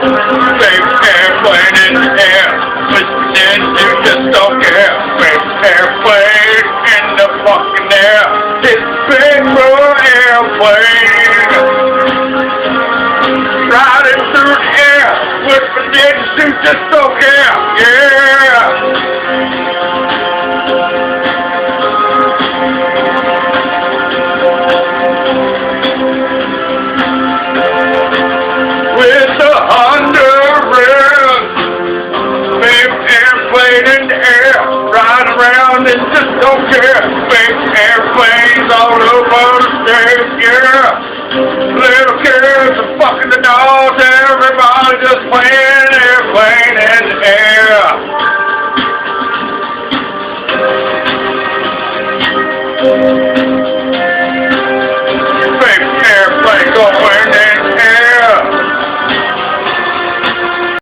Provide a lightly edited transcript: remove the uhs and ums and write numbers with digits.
Big airplane in the air, listen, you just don't care. Big airplane in the fucking air, it's big blue airplane. Riding through the air, with the niggas who just don't care, yeah. With the underground, big airplane in the air, ride around and just don't care. Big airplanes all over the state, yeah. Little kids are fucking the dogs, everybody just playing airplane in the air.